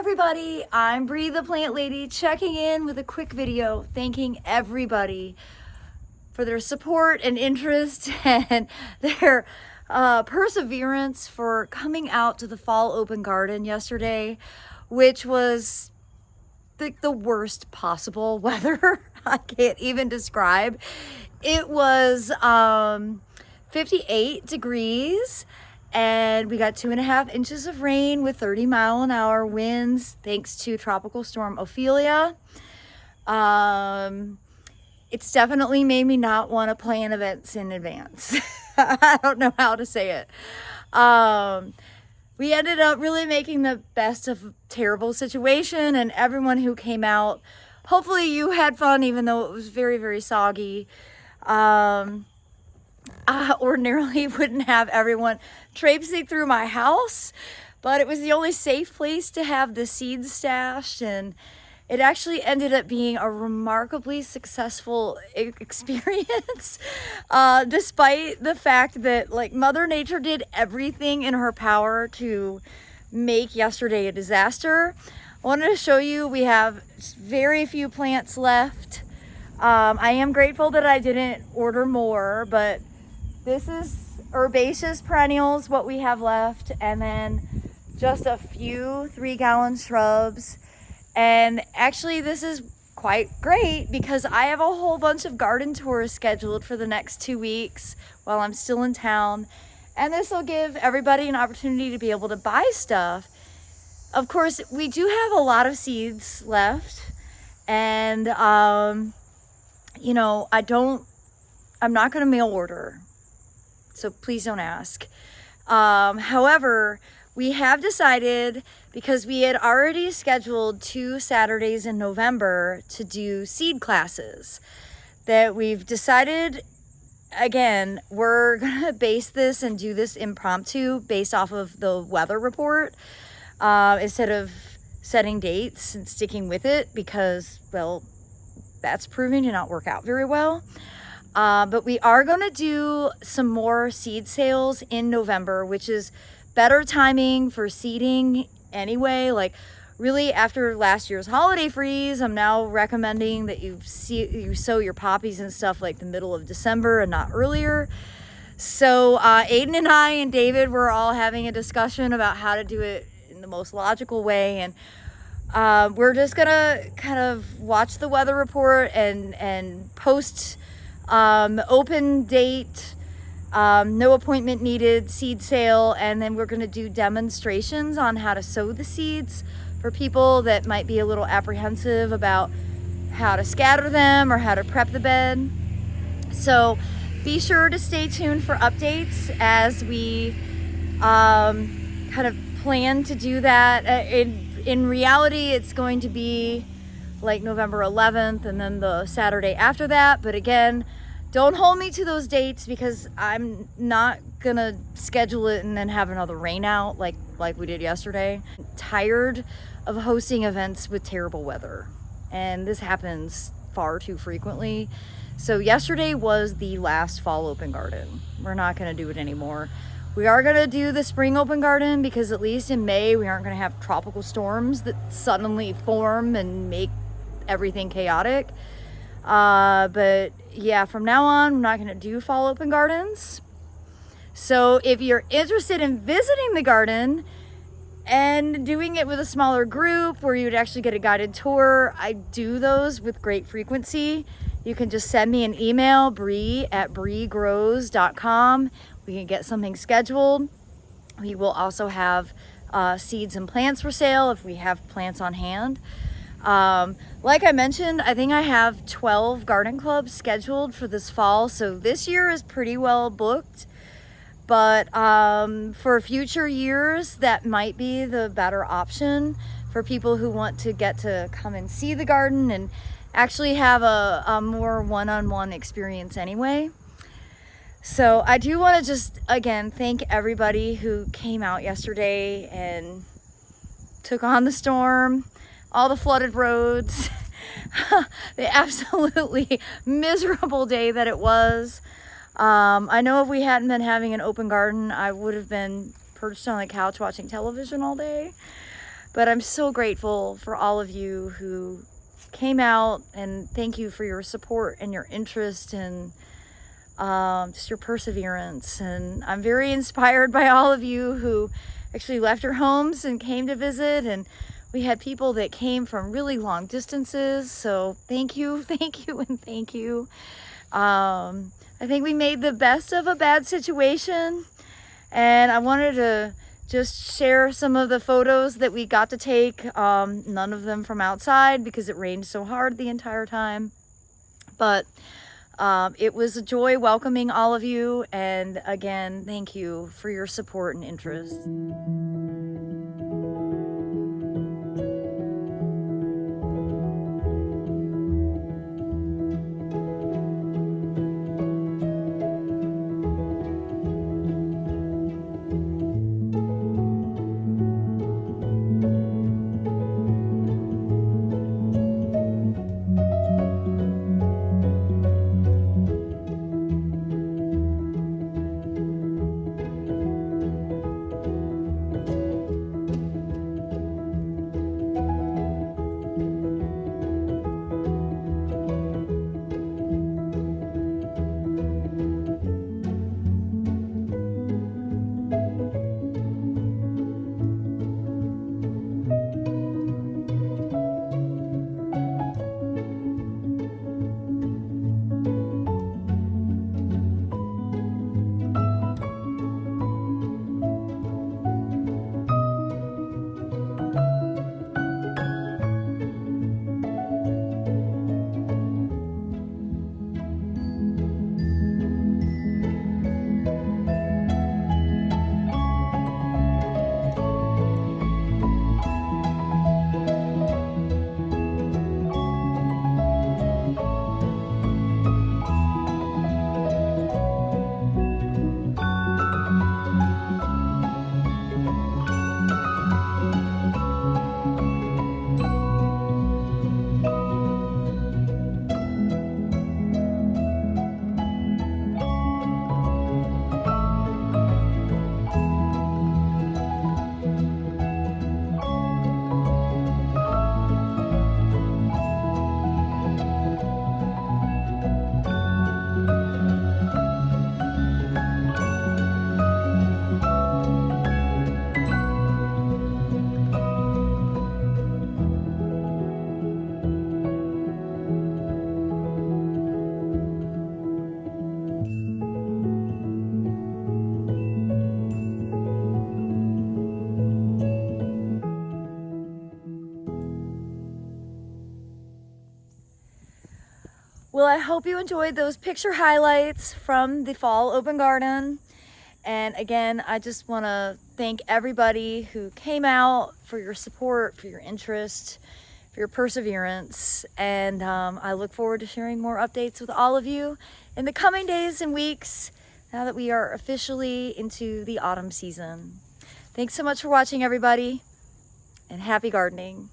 everybody, I'm Bree the Plant Lady, checking in with a quick video thanking everybody for their support and interest and their perseverance for coming out to the fall open garden yesterday, which was the worst possible weather. I can't even describe. It was 58 degrees. And we got 2.5 inches of rain with 30-mile-an-hour winds thanks to Tropical Storm Ophelia. It's definitely made me not want to plan events in advance. I don't know how to say it. We ended up really making the best of a terrible situation, and everyone who came out, hopefully you had fun even though it was very, very soggy. I ordinarily wouldn't have everyone traipsing through my house, but it was the only safe place to have the seeds stashed, and it actually ended up being a remarkably successful experience, despite the fact that Mother Nature did everything in her power to make yesterday a disaster. I wanted to show you we have very few plants left. I am grateful that I didn't order more, but this is herbaceous perennials, what we have left, and then just a few 3-gallon shrubs. And actually this is quite great because I have a whole bunch of garden tours scheduled for the next 2 weeks while I'm still in town. And this will give everybody an opportunity to be able to buy stuff. Of course, we do have a lot of seeds left, and you know, I'm not going to mail order, so please don't ask. However, we have decided, because we had already scheduled 2 Saturdays in November to do seed classes, that we've decided, again, we're gonna base this and do this impromptu based off of the weather report, instead of setting dates and sticking with it, because, well, that's proving to not work out very well. But we are going to do some more seed sales in November, which is better timing for seeding anyway. Like, really, after last year's holiday freeze, I'm now recommending that you sow your poppies and stuff like the middle of December and not earlier. So Aiden and I and David were all having a discussion about how to do it in the most logical way, and we're just gonna kind of watch the weather report and post open date, no appointment needed seed sale, and then we're going to do demonstrations on how to sow the seeds for people that might be a little apprehensive about how to scatter them or how to prep the bed. So be sure to stay tuned for updates as we kind of plan to do that. In reality, it's going to be like November 11th and then the Saturday after that. But again, don't hold me to those dates because I'm not gonna schedule it and then have another rain out like we did yesterday. I'm tired of hosting events with terrible weather, and this happens far too frequently. So yesterday was the last fall open garden. We're not gonna do it anymore. We are gonna do the spring open garden because at least in May we aren't gonna have tropical storms that suddenly form and make everything chaotic. But yeah, from now on, I'm not going to do fall open gardens. So if you're interested in visiting the garden and doing it with a smaller group where you would actually get a guided tour, I do those with great frequency. You can just send me an email, bree@breegrows.com. We can get something scheduled. We will also have seeds and plants for sale if we have plants on hand. Like I mentioned, I think I have 12 garden clubs scheduled for this fall, so this year is pretty well booked. But for future years, that might be the better option for people who want to get to come and see the garden and actually have a more one-on-one experience anyway. So I do want to just, again, thank everybody who came out yesterday and took on the storm, all the flooded roads, the absolutely miserable day that it was. I know if we hadn't been having an open garden, I would have been perched on the couch watching television all day. But I'm so grateful for all of you who came out, and thank you for your support and your interest and just your perseverance. And I'm very inspired by all of you who actually left your homes and came to visit. And we had people that came from really long distances. So thank you, thank you, and thank you. I think we made the best of a bad situation. And I wanted to just share some of the photos that we got to take. None of them from outside because it rained so hard the entire time. But it was a joy welcoming all of you, and again, thank you for your support and interest. Well, I hope you enjoyed those picture highlights from the fall open garden. And again, I just want to thank everybody who came out, for your support, for your interest, for your perseverance. And I look forward to sharing more updates with all of you in the coming days and weeks, now that we are officially into the autumn season. Thanks so much for watching, everybody, and happy gardening.